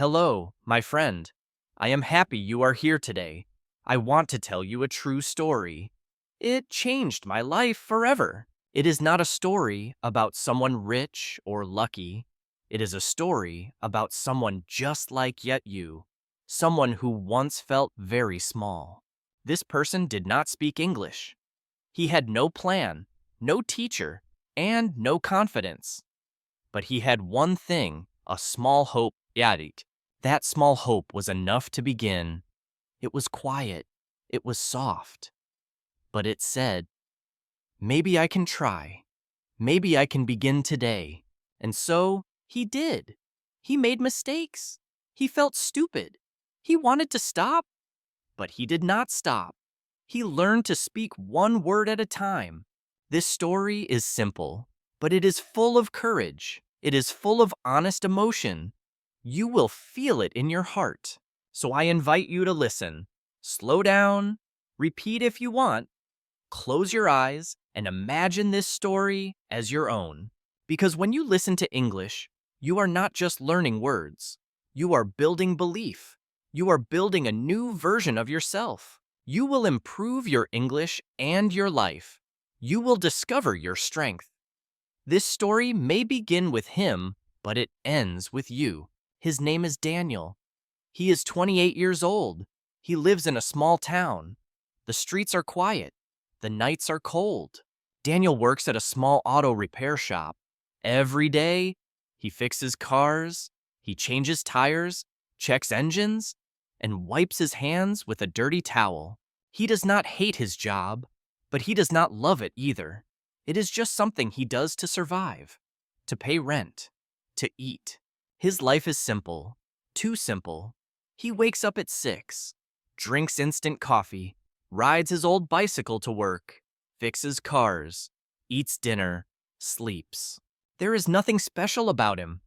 Hello, my friend. I am happy you are here today. I want to tell you a true story. It changed my life forever. It is not a story about someone rich or lucky. It is a story about someone just like yet you, someone who once felt very small. This person did not speak English. He had no plan, no teacher, and no confidence. But he had one thing, a small hope. Yadik. That small hope was enough to begin. It was quiet. It was soft. But it said, maybe I can try. Maybe I can begin today. And so he did. He made mistakes. He felt stupid. He wanted to stop, but he did not stop. He learned to speak one word at a time. This story is simple, but it is full of courage. It is full of honest emotion. You will feel it in your heart. So I invite you to listen. Slow down, repeat if you want, close your eyes, and imagine this story as your own. Because when you listen to English, you are not just learning words. You are building belief. You are building a new version of yourself. You will improve your English and your life. You will discover your strength. This story may begin with him, but it ends with you. His name is Daniel. He is 28 years old. He lives in a small town. The streets are quiet. The nights are cold. Daniel works at a small auto repair shop. Every day, he fixes cars, he changes tires, checks engines, and wipes his hands with a dirty towel. He does not hate his job, but he does not love it either. It is just something he does to survive, to pay rent, to eat. His life is simple, too simple. He wakes up at 6, drinks instant coffee, rides his old bicycle to work, fixes cars, eats dinner, sleeps. There is nothing special about him.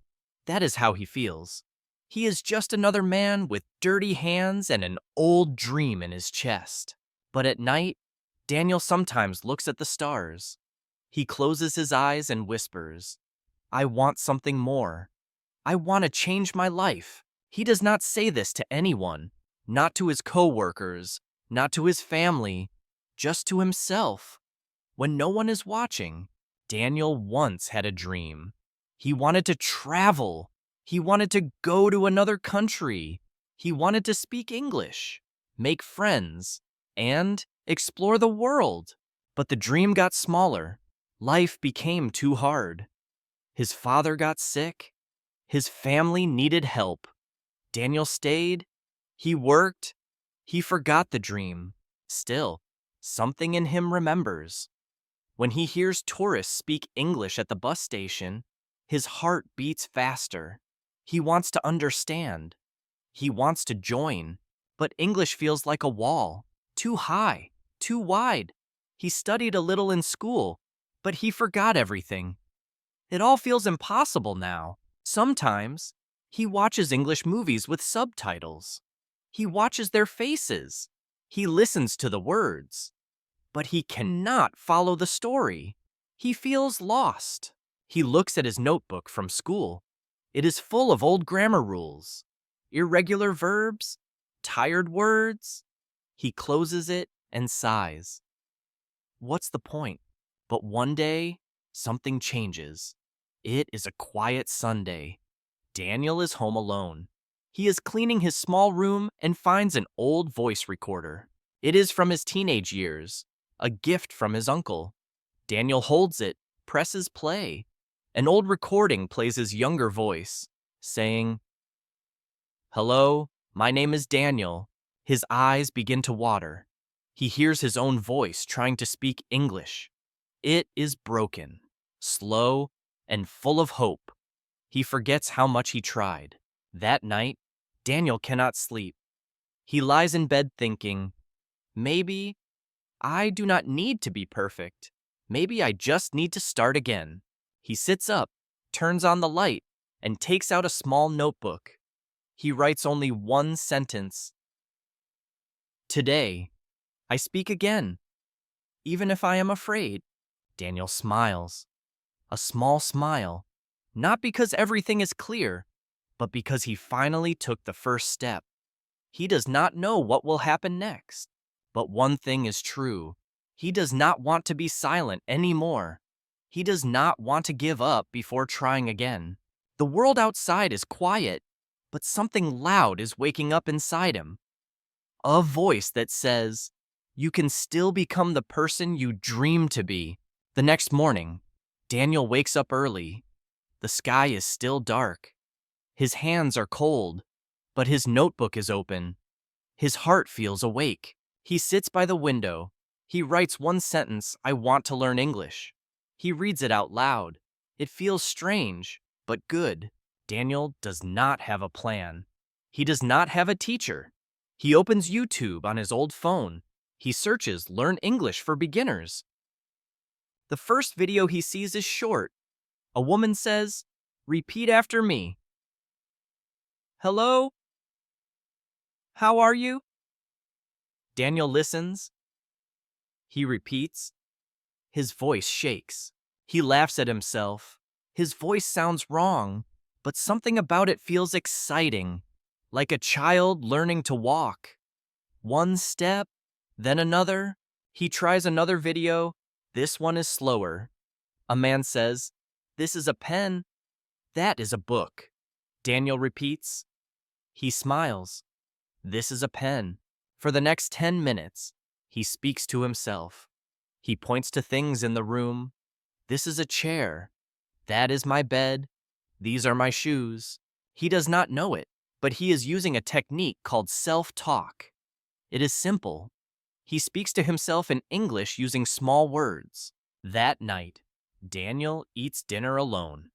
That is how he feels. He is just another man with dirty hands and an old dream in his chest. But at night, Daniel sometimes looks at the stars. He closes his eyes and whispers, I want something more. I want to change my life. He does not say this to anyone, not to his co-workers, not to his family, just to himself. When no one is watching, Daniel once had a dream. He wanted to travel. He wanted to go to another country. He wanted to speak English, make friends, and explore the world. But the dream got smaller. Life became too hard. His father got sick. His family needed help. Daniel stayed. He worked. He forgot the dream. Still, something in him remembers. When he hears tourists speak English at the bus station, his heart beats faster. He wants to understand. He wants to join. But English feels like a wall. Too high, too wide. He studied a little in school, but he forgot everything. It all feels impossible now. Sometimes, he watches English movies with subtitles. He watches their faces. He listens to the words. But he cannot follow the story. He feels lost. He looks at his notebook from school. It is full of old grammar rules, irregular verbs, tired words. He closes it and sighs. What's the point? But one day, something changes. It is a quiet Sunday. Daniel is home alone. He is cleaning his small room and finds an old voice recorder. It is from his teenage years, a gift from his uncle. Daniel holds it, presses play. An old recording plays his younger voice, saying, Hello, my name is Daniel. His eyes begin to water. He hears his own voice trying to speak English. It is broken, slow, and full of hope. He forgets how much he tried. That night, Daniel cannot sleep. He lies in bed thinking, maybe I do not need to be perfect. Maybe I just need to start again. He sits up, turns on the light, and takes out a small notebook. He writes only one sentence. Today, I speak again, even if I am afraid. Daniel smiles. A small smile. Not because everything is clear, but because he finally took the first step. He does not know what will happen next. But one thing is true. He does not want to be silent anymore. He does not want to give up before trying again. The world outside is quiet, but something loud is waking up inside him. A voice that says, "You can still become the person you dream to be." The next morning, Daniel wakes up early. The sky is still dark. His hands are cold, but his notebook is open. His heart feels awake. He sits by the window. He writes one sentence, "I want to learn English." He reads it out loud. It feels strange, but good. Daniel does not have a plan. He does not have a teacher. He opens YouTube on his old phone. He searches "Learn English for Beginners." The first video he sees is short. A woman says, "Repeat after me." "Hello? How are you?" Daniel listens. He repeats. His voice shakes. He laughs at himself. His voice sounds wrong, but something about it feels exciting, like a child learning to walk. One step, then another. He tries another video. This one is slower. A man says, "This is a pen. That is a book." Daniel repeats. He smiles. "This is a pen." For the next 10 minutes, he speaks to himself. He points to things in the room. "This is a chair. That is my bed. These are my shoes." He does not know it, but he is using a technique called self-talk. It is simple. He speaks to himself in English using small words. That night, Daniel eats dinner alone.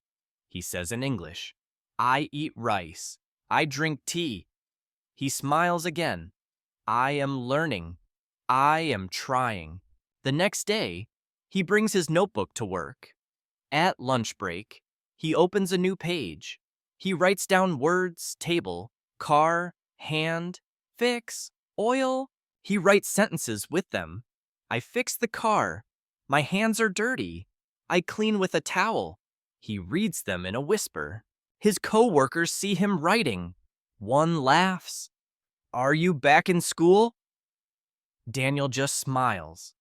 He says in English, "I eat rice. I drink tea." He smiles again. "I am learning. I am trying." The next day, he brings his notebook to work. At lunch break, he opens a new page. He writes down words, table, car, hand, fix, oil. He writes sentences with them. "I fixed the car. My hands are dirty. I clean with a towel." He reads them in a whisper. His co-workers see him writing. One laughs. "Are you back in school?" Daniel just smiles.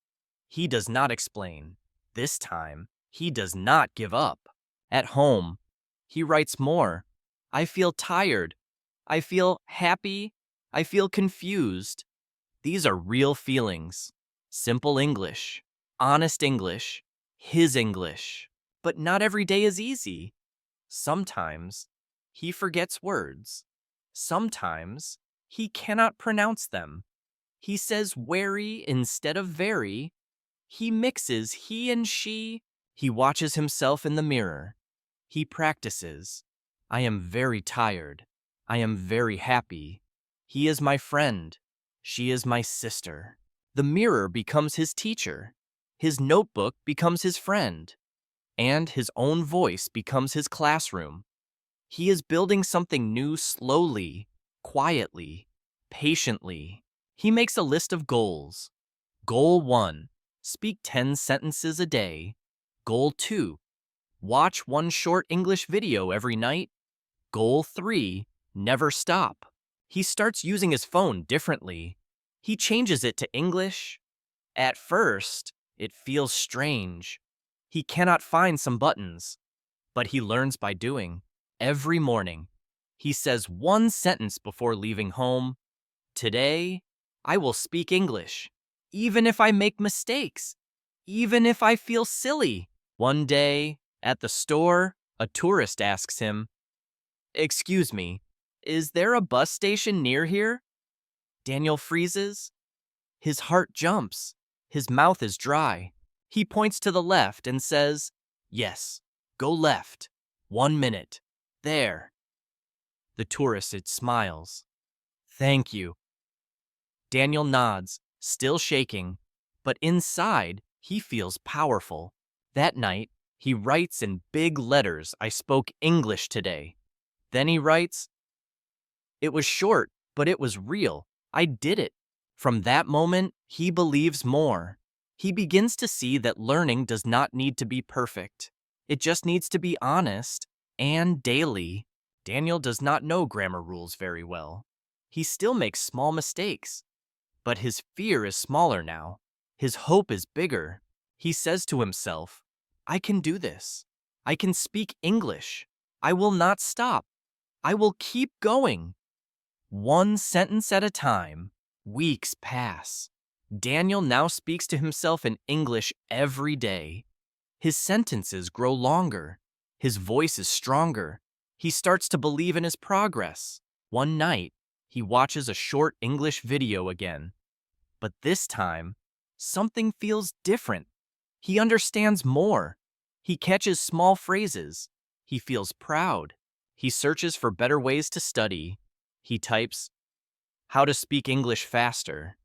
He does not explain. This time, he does not give up. At home, he writes more. "I feel tired. I feel happy. I feel confused." These are real feelings. Simple English. Honest English. His English. But not every day is easy. Sometimes, he forgets words. Sometimes, he cannot pronounce them. He says wary instead of very. He mixes he and she. He watches himself in the mirror. He practices. "I am very tired. I am very happy. He is my friend. She is my sister." The mirror becomes his teacher. His notebook becomes his friend. And his own voice becomes his classroom. He is building something new slowly, quietly, patiently. He makes a list of goals. Goal 1. Speak 10 sentences a day. Goal 2. Watch one short English video every night. Goal 3. Never stop. He starts using his phone differently. He changes it to English. At first, it feels strange. He cannot find some buttons, but he learns by doing. Every morning, he says one sentence before leaving home. "Today, I will speak English, even if I make mistakes, even if I feel silly." One day, at the store, a tourist asks him, "Excuse me, is there a bus station near here?" Daniel freezes. His heart jumps. His mouth is dry. He points to the left and says, "Yes, go left. 1 minute. There." The tourist smiles. "Thank you." Daniel nods, still shaking, but inside, he feels powerful. That night, he writes in big letters, "I spoke English today." Then he writes, "It was short, but it was real. I did it." From that moment, he believes more. He begins to see that learning does not need to be perfect. It just needs to be honest and daily. Daniel does not know grammar rules very well. He still makes small mistakes, but his fear is smaller now. His hope is bigger. He says to himself, I can do this. I can speak English. I will not stop. I will keep going. One sentence at a time, weeks pass. Daniel now speaks to himself in English every day. His sentences grow longer. His voice is stronger. He starts to believe in his progress. One night, he watches a short English video again. But this time, something feels different. He understands more. He catches small phrases. He feels proud. He searches for better ways to study. He types, how to speak English faster.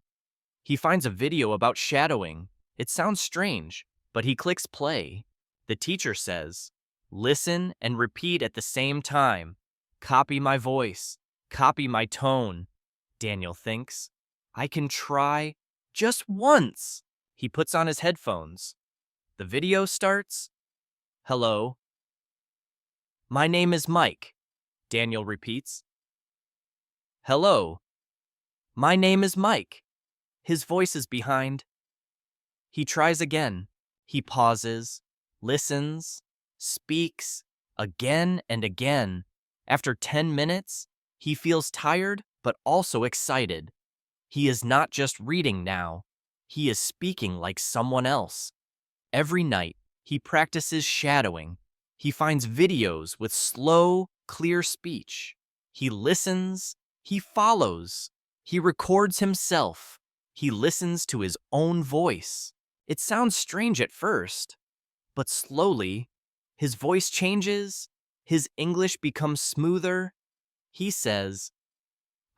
He finds a video about shadowing. It sounds strange, but he clicks play. The teacher says, listen and repeat at the same time. Copy my voice. Copy my tone. Daniel thinks, I can try just once. He puts on his headphones. The video starts. Hello. My name is Mike. Daniel repeats. Hello. My name is Mike. His voice is behind. He tries again. He pauses, listens, speaks, again and again. After 10 minutes, he feels tired but also excited. He is not just reading now. He is speaking like someone else. Every night, he practices shadowing. He finds videos with slow, clear speech. He listens. He follows. He records himself. He listens to his own voice. It sounds strange at first, but slowly, his voice changes. His English becomes smoother. He says,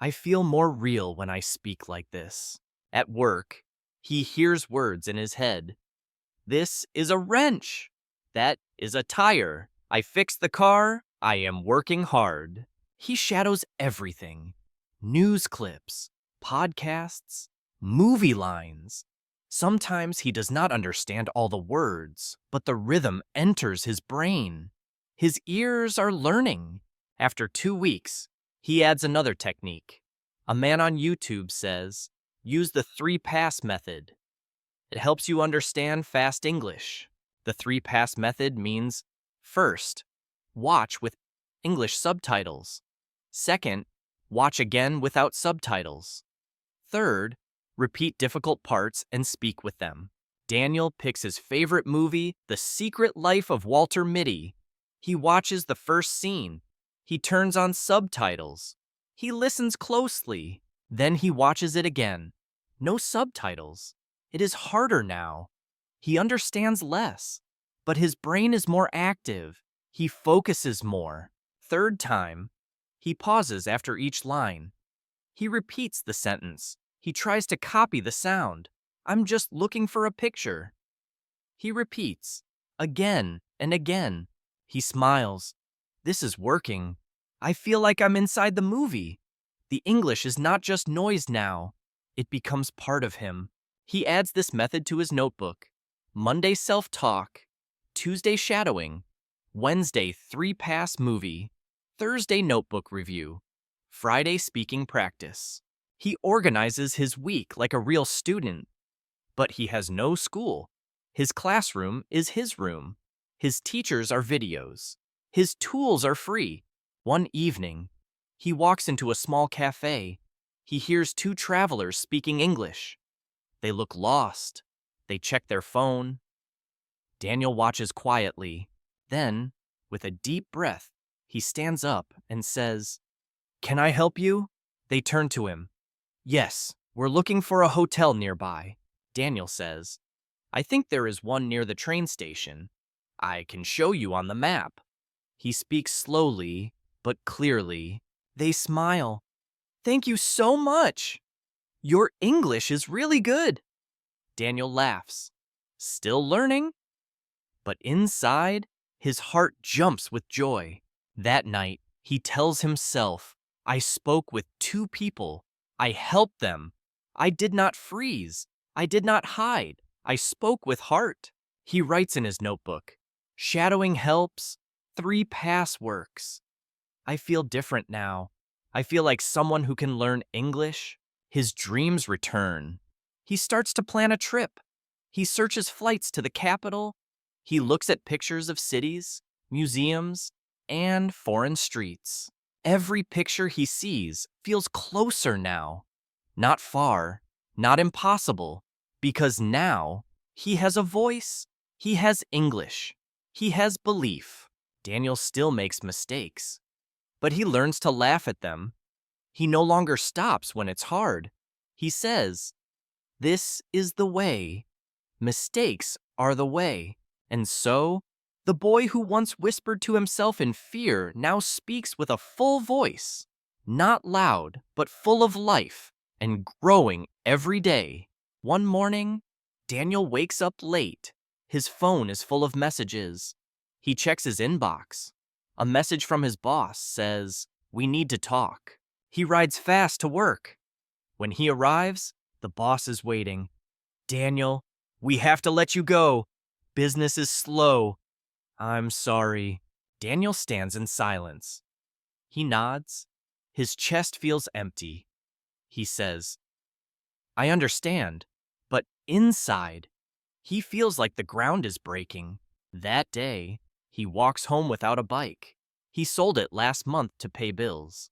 I feel more real when I speak like this. At work, he hears words in his head. This is a wrench. That is a tire. I fixed the car. I am working hard. He shadows everything. News clips, podcasts, movie lines. Sometimes he does not understand all the words, but the rhythm enters his brain. His ears are learning. After 2 weeks, he adds another technique. A man on YouTube says, use the 3-pass method. It helps you understand fast English. The 3-pass method means, first, watch with English subtitles. Second, watch again without subtitles. Third, repeat difficult parts and speak with them. Daniel picks his favorite movie, The Secret Life of Walter Mitty. He watches the first scene. He turns on subtitles. He listens closely. Then he watches it again. No subtitles. It is harder now. He understands less, but his brain is more active. He focuses more. Third time, he pauses after each line. He repeats the sentence. He tries to copy the sound. I'm just looking for a picture. He repeats, again and again. He smiles. This is working. I feel like I'm inside the movie. The English is not just noise now. It becomes part of him. He adds this method to his notebook. Monday self-talk, Tuesday shadowing, Wednesday 3-pass movie, Thursday notebook review, Friday speaking practice. He organizes his week like a real student. But he has no school. His classroom is his room. His teachers are videos. His tools are free. One evening, he walks into a small cafe. He hears 2 travelers speaking English. They look lost. They check their phone. Daniel watches quietly. Then, with a deep breath, he stands up and says, Can I help you? They turn to him. Yes, we're looking for a hotel nearby. Daniel says, I think there is one near the train station. I can show you on the map. He speaks slowly, but clearly. They smile. Thank you so much. Your English is really good. Daniel laughs. Still learning? But inside, his heart jumps with joy. That night, he tells himself, I spoke with 2 people. I helped them. I did not freeze. I did not hide. I spoke with heart. He writes in his notebook, shadowing helps, 3-pass works. I feel different now. I feel like someone who can learn English. His dreams return. He starts to plan a trip. He searches flights to the capital. He looks at pictures of cities, museums, and foreign streets. Every picture he sees feels closer now. Not far, not impossible, because now he has a voice. He has English. He has belief. Daniel still makes mistakes, but he learns to laugh at them. He no longer stops when it's hard. He says, "This is the way. Mistakes are the way." And so, the boy who once whispered to himself in fear now speaks with a full voice, not loud, but full of life and growing every day. One morning, Daniel wakes up late. His phone is full of messages. He checks his inbox. A message from his boss says, "We need to talk." He rides fast to work. When he arrives, the boss is waiting. "Daniel, we have to let you go. Business is slow." "I'm sorry." Daniel stands in silence. He nods. His chest feels empty. He says, "I understand," but inside, he feels like the ground is breaking. That day, he walks home without a bike. He sold it last month to pay bills.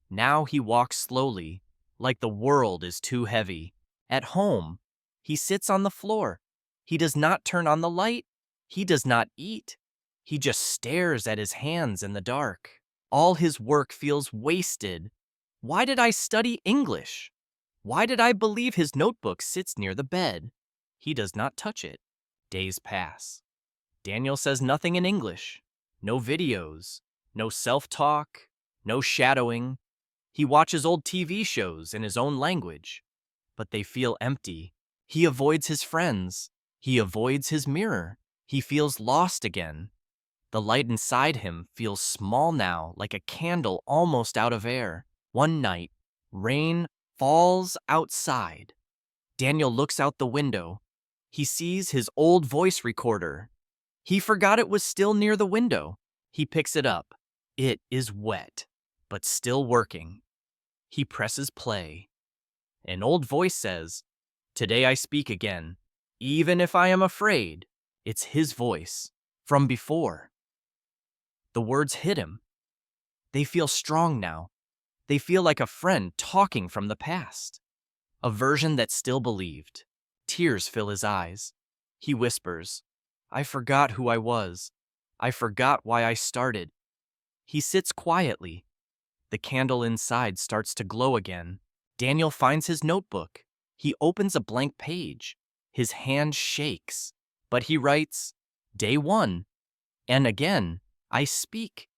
Now he walks slowly, like the world is too heavy. At home, he sits on the floor. He does not turn on the light. He does not eat. He just stares at his hands in the dark. All his work feels wasted. Why did I study English? Why did I believe his notebook sits near the bed? He does not touch it. Days pass. Daniel says nothing in English. No videos. No self-talk. No shadowing. He watches old TV shows in his own language, but they feel empty. He avoids his friends. He avoids his mirror. He feels lost again. The light inside him feels small now, like a candle almost out of air. One night, rain falls outside. Daniel looks out the window. He sees his old voice recorder. He forgot it was still near the window. He picks it up. It is wet, but still working. He presses play. An old voice says, "Today I speak again, even if I am afraid." It's his voice, from before. The words hit him. They feel strong now. They feel like a friend talking from the past. A version that still believed. Tears fill his eyes. He whispers, "I forgot who I was. I forgot why I started." He sits quietly. The candle inside starts to glow again. Daniel finds his notebook. He opens a blank page. His hand shakes, but he writes, "Day 1. And again, I speak,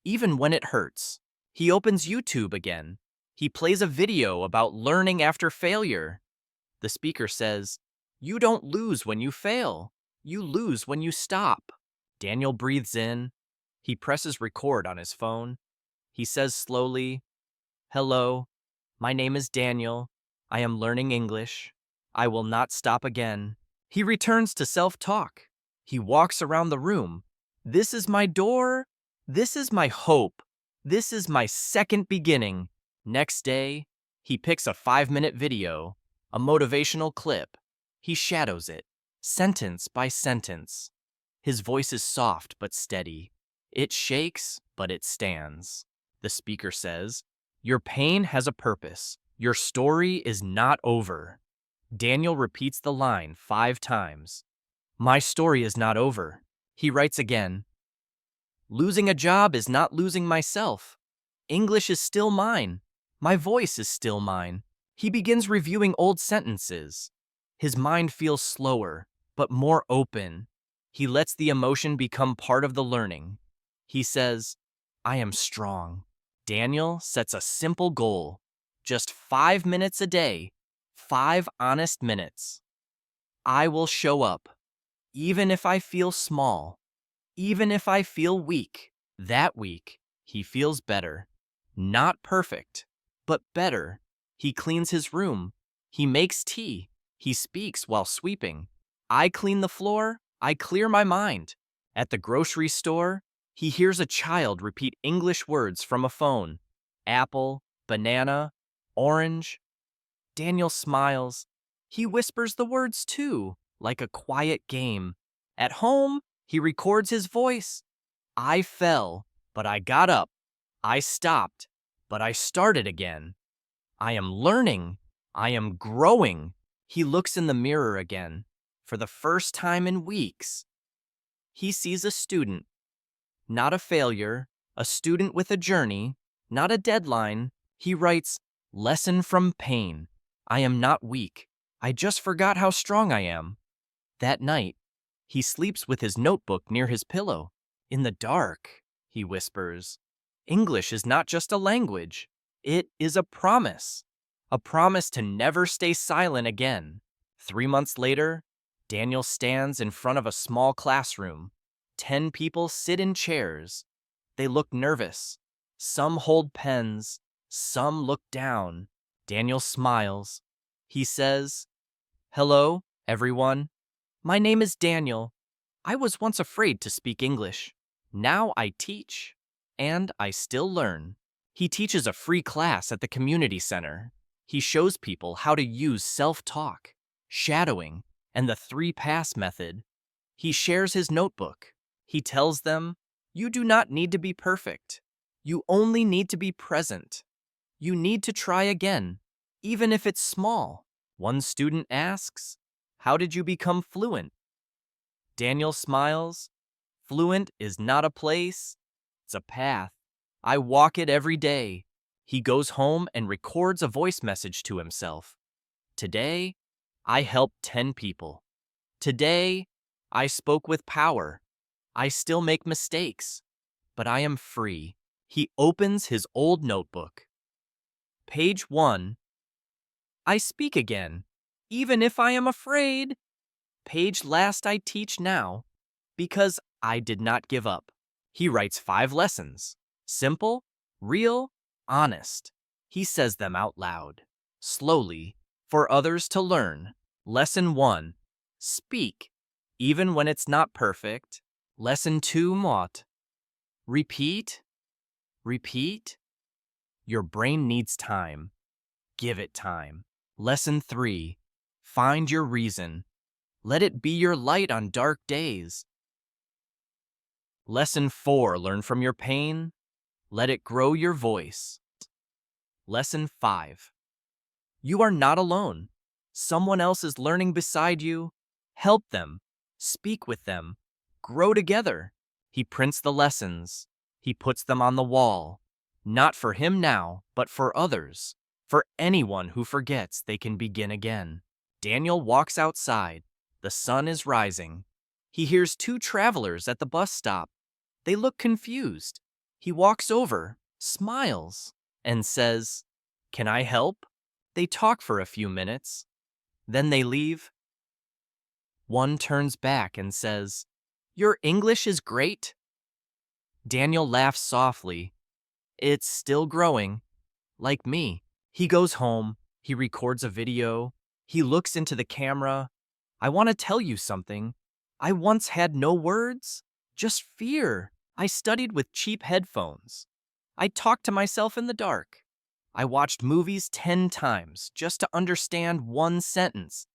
even when it hurts." He opens YouTube again. He plays a video about learning after failure. The speaker says, "You don't lose when you fail. You lose when you stop." Daniel breathes in. He presses record on his phone. He says slowly, "Hello, my name is Daniel. I am learning English. I will not stop again." He returns to self-talk. He walks around the room. "This is my door. This is my hope. This is my second beginning." Next day, he picks a 5-minute video, a motivational clip. He shadows it, sentence by sentence. His voice is soft but steady. It shakes, but it stands. The speaker says, "Your pain has a purpose. Your story is not over." Daniel repeats the line 5 times. "My story is not over." He writes again, "Losing a job is not losing myself. English is still mine. My voice is still mine." He begins reviewing old sentences. His mind feels slower, but more open. He lets the emotion become part of the learning. He says, "I am strong." Daniel sets a simple goal. Just 5 minutes a day. 5 honest minutes. I will show up, even if I feel small, even if I feel weak. That week, he feels better. Not perfect, but better. He cleans his room. He makes tea. He speaks while sweeping. I clean the floor. I clear my mind. At the grocery store, He hears a child repeat English words from a phone. Apple, banana, orange. Daniel smiles. He whispers the words too, like a quiet game. At home, he records his voice. I fell, but I got up. I stopped, but I started again. I am learning. I am growing. He looks in the mirror again. For the first time in weeks, he sees a student. Not a failure, a student with a journey, not a deadline. He writes, "Lesson from pain. I am not weak. I just forgot how strong I am." That night, he sleeps with his notebook near his pillow. In the dark, he whispers, English is not just a language. It is a promise to never stay silent again. 3 months later, Daniel stands in front of a small classroom. 10 people sit in chairs. They look nervous. Some hold pens. Some look down. Daniel smiles. He says, "Hello, everyone. My name is Daniel. I was once afraid to speak English. Now I teach, and I still learn." He teaches a free class at the community center. He shows people how to use self-talk, shadowing, and the 3-pass method. He shares his notebook. He tells them, "You do not need to be perfect. You only need to be present. You need to try again, even if it's small." One student asks, "How did you become fluent?" Daniel smiles. "Fluent is not a place, it's a path. I walk it every day." He goes home and records a voice message to himself. "Today, I helped 10 people. Today, I spoke with power. I still make mistakes, but I am free." He opens his old notebook. Page 1. I speak again, even if I am afraid. Page last I teach now, because I did not give up. He writes 5 lessons. Simple, real, honest. He says them out loud, slowly, for others to learn. Lesson 1. Speak, even when it's not perfect. Lesson 2, Mot. Repeat. Repeat. Your brain needs time. Give it time. Lesson 3. Find your reason. Let it be your light on dark days. Lesson 4. Learn from your pain. Let it grow your voice. Lesson 5. You are not alone. Someone else is learning beside you. Help them. Speak with them. Grow together. He prints the lessons. He puts them on the wall. Not for him now, but for others. For anyone who forgets they can begin again. Daniel walks outside. The sun is rising. He hears 2 travelers at the bus stop. They look confused. He walks over, smiles, and says, "Can I help?" They talk for a few minutes. Then they leave. One turns back and says, "Your English is great." Daniel laughs softly. It's still growing, like me. He goes home. He records a video. He looks into the camera. "I want to tell you something. I once had no words, just fear. I studied with cheap headphones. I talked to myself in the dark. I watched movies 10 times just to understand one sentence.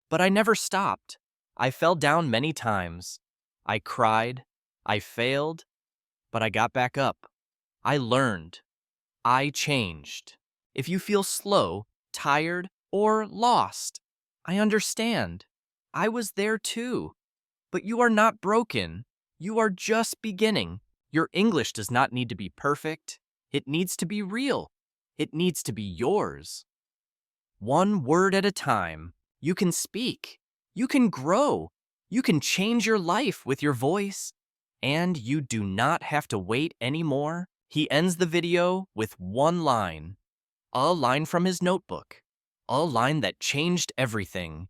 But I never stopped. I fell down many times. I cried. I failed. But I got back up. I learned. I changed. If you feel slow, tired, or lost, I understand. I was there too. But you are not broken. You are just beginning. Your English does not need to be perfect. It needs to be real. It needs to be yours. One word at a time. You can speak. You can grow. You can change your life with your voice. And you do not have to wait anymore. He ends the video with one line. A line from his notebook. A line that changed everything.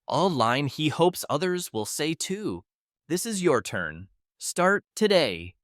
A line he hopes others will say too. This is your turn. Start today.